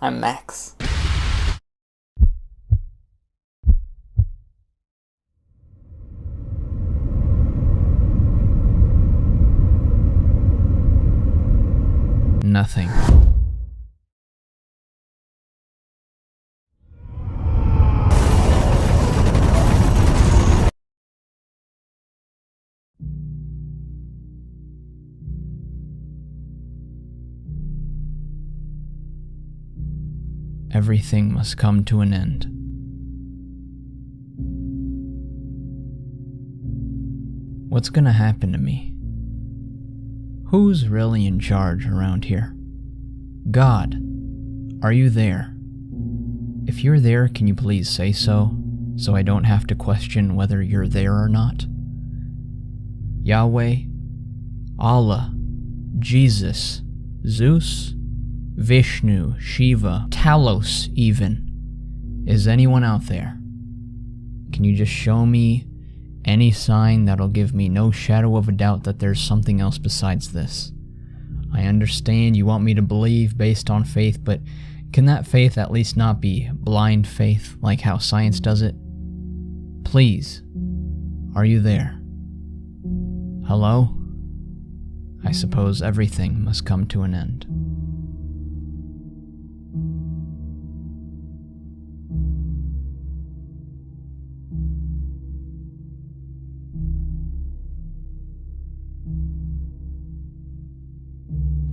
I'm Max. Nothing. Everything must come to an end. What's gonna happen to me? Who's really in charge around here? God, are you there? If you're there, can you please say so I don't have to question whether you're there or not? Yahweh, Allah, Jesus, Zeus, Vishnu, Shiva, Talos even. Is anyone out there? Can you just show me any sign that'll give me no shadow of a doubt that there's something else besides this? I understand you want me to believe based on faith, but can that faith at least not be blind faith like how science does it? Please, are you there? Hello? I suppose everything must come to an end.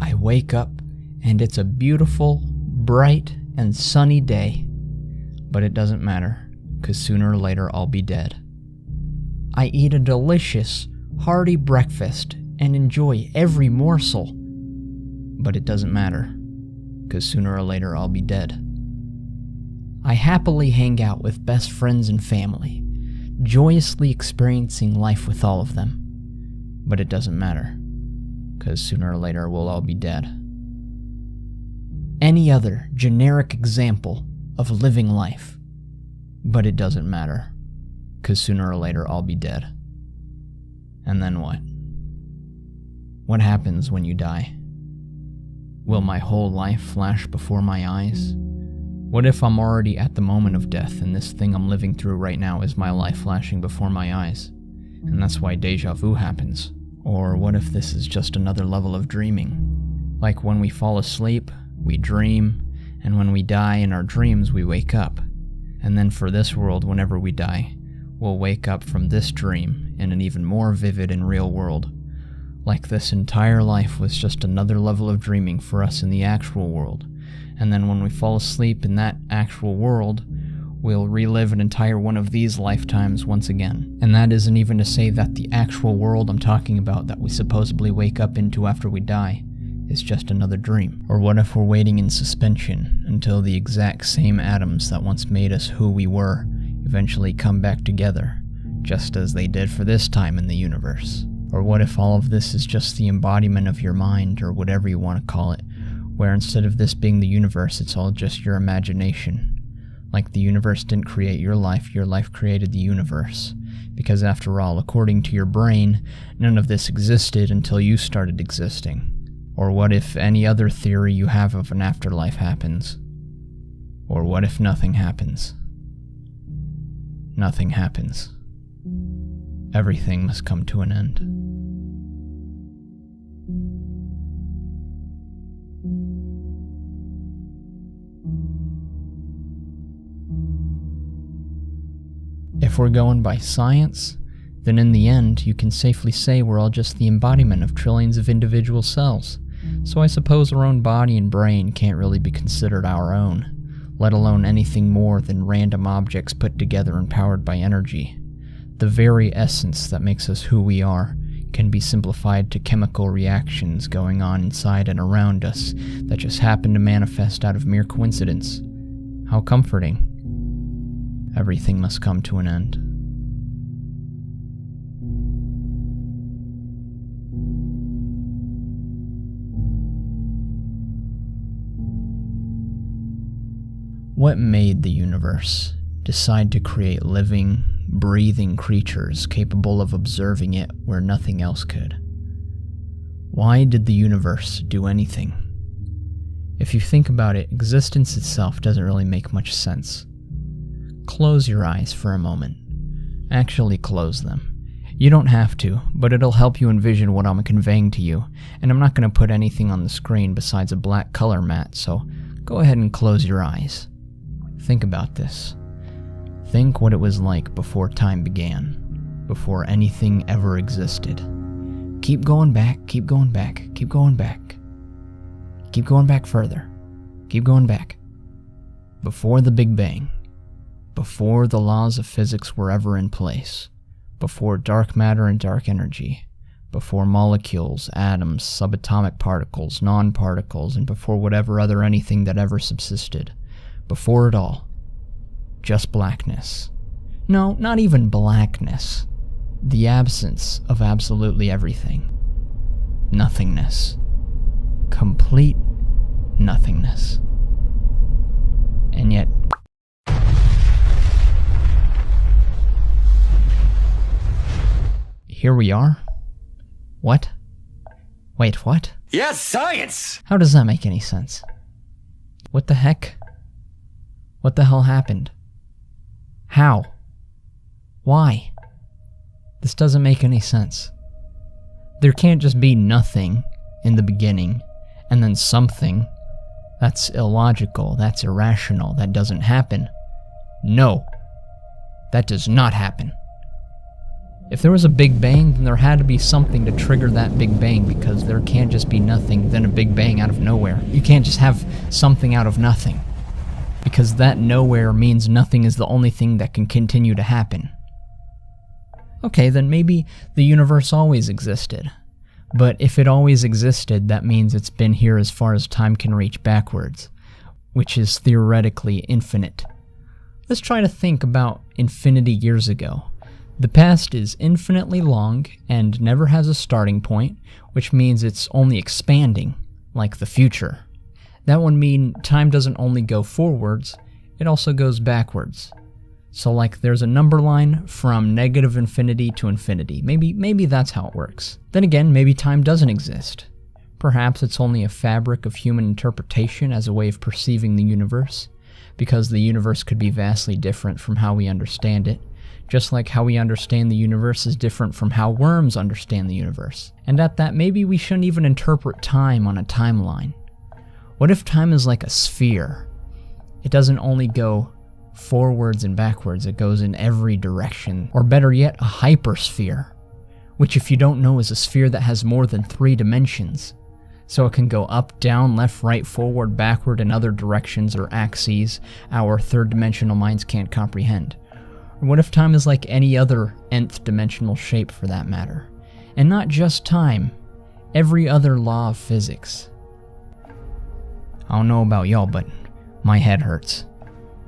I wake up and it's a beautiful, bright, and sunny day. But it doesn't matter, because sooner or later I'll be dead. I eat a delicious, hearty breakfast and enjoy every morsel. But it doesn't matter, because sooner or later I'll be dead. I happily hang out with best friends and family, joyously experiencing life with all of them. But it doesn't matter, because sooner or later we'll all be dead. Any other generic example of living life. But it doesn't matter, because sooner or later I'll be dead. And then what? What happens when you die? Will my whole life flash before my eyes? What if I'm already at the moment of death and this thing I'm living through right now is my life flashing before my eyes? And that's why deja vu happens. Or what if this is just another level of dreaming? Like when we fall asleep, we dream, and when we die in our dreams, we wake up. And then for this world, whenever we die, we'll wake up from this dream in an even more vivid and real world. Like this entire life was just another level of dreaming for us in the actual world. And then when we fall asleep in that actual world, we'll relive an entire one of these lifetimes once again. And that isn't even to say that the actual world I'm talking about that we supposedly wake up into after we die is just another dream. Or what if we're waiting in suspension until the exact same atoms that once made us who we were eventually come back together, just as they did for this time in the universe? Or what if all of this is just the embodiment of your mind, or whatever you want to call it, where instead of this being the universe, it's all just your imagination? Like the universe didn't create your life created the universe. Because after all, according to your brain, none of this existed until you started existing. Or what if any other theory you have of an afterlife happens? Or what if nothing happens? Nothing happens. Everything must come to an end. If we're going by science, then in the end you can safely say we're all just the embodiment of trillions of individual cells. So I suppose our own body and brain can't really be considered our own, let alone anything more than random objects put together and powered by energy. The very essence that makes us who we are can be simplified to chemical reactions going on inside and around us that just happen to manifest out of mere coincidence. How comforting. Everything must come to an end. What made the universe decide to create living, breathing creatures capable of observing it where nothing else could? Why did the universe do anything? If you think about it, existence itself doesn't really make much sense. Close your eyes for a moment. Actually close them. You don't have to, but it'll help you envision what I'm conveying to you, and I'm not going to put anything on the screen besides a black color mat, so go ahead and close your eyes. Think about this. Think what it was like before time began, before anything ever existed. Keep going back, keep going back, keep going back. Keep going back further. Keep going back. Before the Big Bang. Before the laws of physics were ever in place. Before dark matter and dark energy. Before molecules, atoms, subatomic particles, non-particles, and before whatever other anything that ever subsisted. Before it all. Just blackness. No, not even blackness. The absence of absolutely everything. Nothingness. Complete nothingness. And yet, here we are? What? Wait, what? Yes, science! How does that make any sense? What the heck? What the hell happened? How? Why? This doesn't make any sense. There can't just be nothing in the beginning, and then something. That's illogical, that's irrational, that doesn't happen. No. That does not happen. If there was a Big Bang, then there had to be something to trigger that Big Bang, because there can't just be nothing, then a Big Bang out of nowhere. You can't just have something out of nothing, because that nowhere means nothing is the only thing that can continue to happen. Okay, then maybe the universe always existed. But if it always existed, that means it's been here as far as time can reach backwards, which is theoretically infinite. Let's try to think about infinity years ago. The past is infinitely long and never has a starting point, which means it's only expanding, like the future. That would mean time doesn't only go forwards, it also goes backwards. So like there's a number line from negative infinity to infinity. Maybe that's how it works. Then again, maybe time doesn't exist. Perhaps it's only a fabric of human interpretation as a way of perceiving the universe, because the universe could be vastly different from how we understand it, just like how we understand the universe is different from how worms understand the universe. And at that, maybe we shouldn't even interpret time on a timeline. What if time is like a sphere? It doesn't only go forwards and backwards, it goes in every direction. Or better yet, a hypersphere, which if you don't know is a sphere that has more than 3 dimensions. So it can go up, down, left, right, forward, backward, and other directions or axes our third-dimensional minds can't comprehend. Or what if time is like any other nth dimensional shape for that matter? And not just time, every other law of physics. I don't know about y'all, but my head hurts.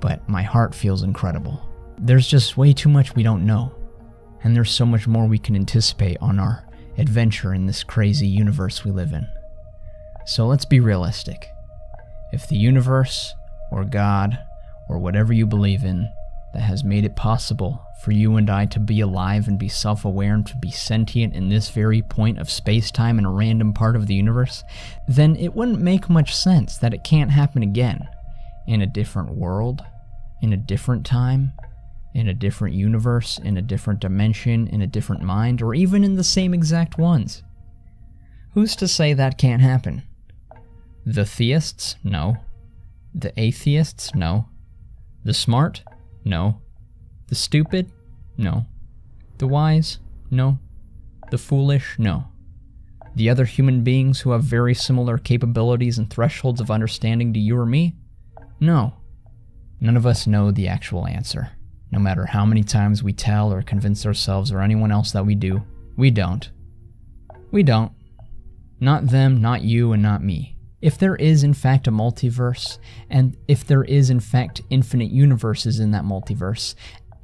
But my heart feels incredible. There's just way too much we don't know, and there's so much more we can anticipate on our adventure in this crazy universe we live in. So let's be realistic. If the universe, or God, or whatever you believe in, that has made it possible for you and I to be alive and be self-aware and to be sentient in this very point of space-time in a random part of the universe, then it wouldn't make much sense that it can't happen again. In a different world, in a different time, in a different universe, in a different dimension, in a different mind, or even in the same exact ones. Who's to say that can't happen? The theists? No. The atheists? No. The smart? No. The stupid? No. The wise? No. The foolish? No. The other human beings who have very similar capabilities and thresholds of understanding to you or me? No. None of us know the actual answer. No matter how many times we tell or convince ourselves or anyone else that we do, we don't. We don't. Not them, not you, and not me. If there is in fact a multiverse, and if there is in fact infinite universes in that multiverse,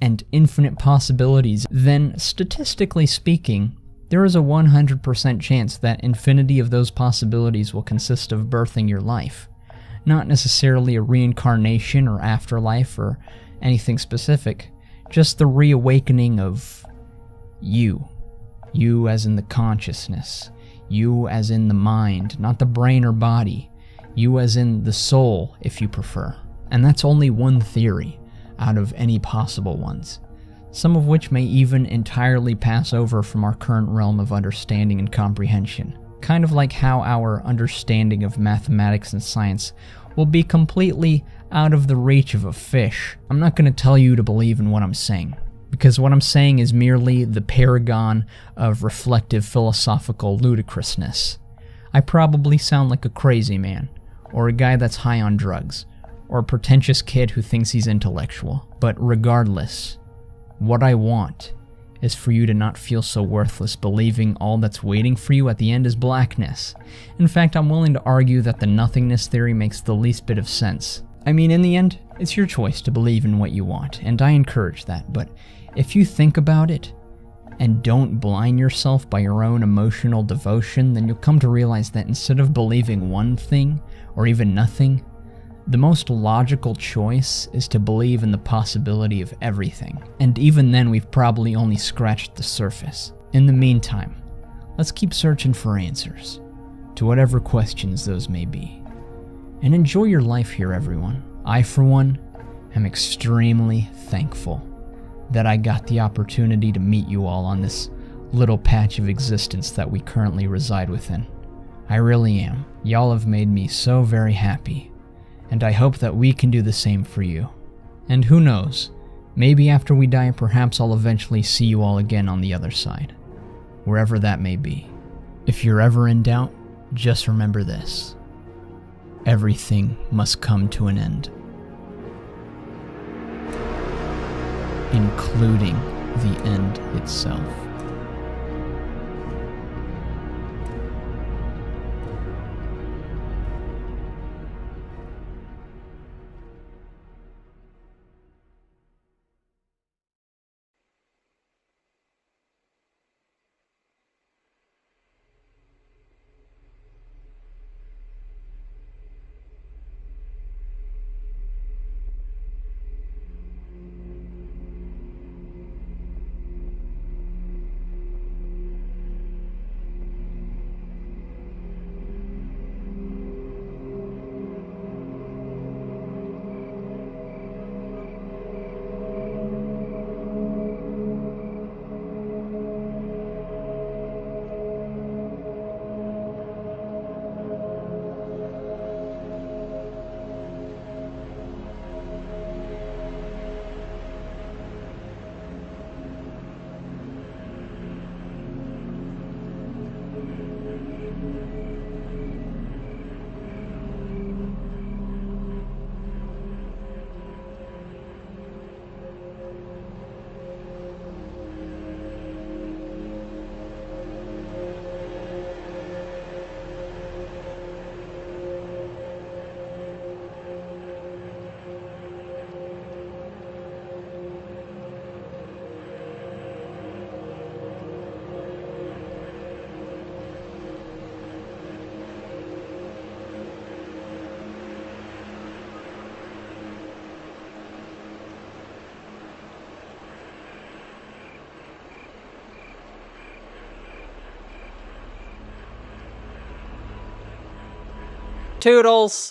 and infinite possibilities, then statistically speaking, there is a 100% chance that infinity of those possibilities will consist of birthing your life. Not necessarily a reincarnation or afterlife or anything specific, just the reawakening of you. You as in the consciousness. You as in the mind, not the brain or body. You as in the soul, if you prefer. And that's only one theory out of any possible ones, some of which may even entirely pass over from our current realm of understanding and comprehension. Kind of like how our understanding of mathematics and science will be completely out of the reach of a fish. I'm not going to tell you to believe in what I'm saying, because what I'm saying is merely the paragon of reflective philosophical ludicrousness. I probably sound like a crazy man, or a guy that's high on drugs, or a pretentious kid who thinks he's intellectual. But regardless, what I want is for you to not feel so worthless believing all that's waiting for you at the end is blackness. In fact, I'm willing to argue that the nothingness theory makes the least bit of sense. I mean, in the end, it's your choice to believe in what you want, and I encourage that, but if you think about it, and don't blind yourself by your own emotional devotion, then you'll come to realize that instead of believing one thing, or even nothing, the most logical choice is to believe in the possibility of everything. And even then, we've probably only scratched the surface. In the meantime, let's keep searching for answers to whatever questions those may be. And enjoy your life here, everyone. I, for one, am extremely thankful that I got the opportunity to meet you all on this little patch of existence that we currently reside within. I really am. Y'all have made me so very happy, and I hope that we can do the same for you. And who knows, maybe after we die, perhaps I'll eventually see you all again on the other side, wherever that may be. If you're ever in doubt, just remember this: everything must come to an end, including the end itself. Toodles!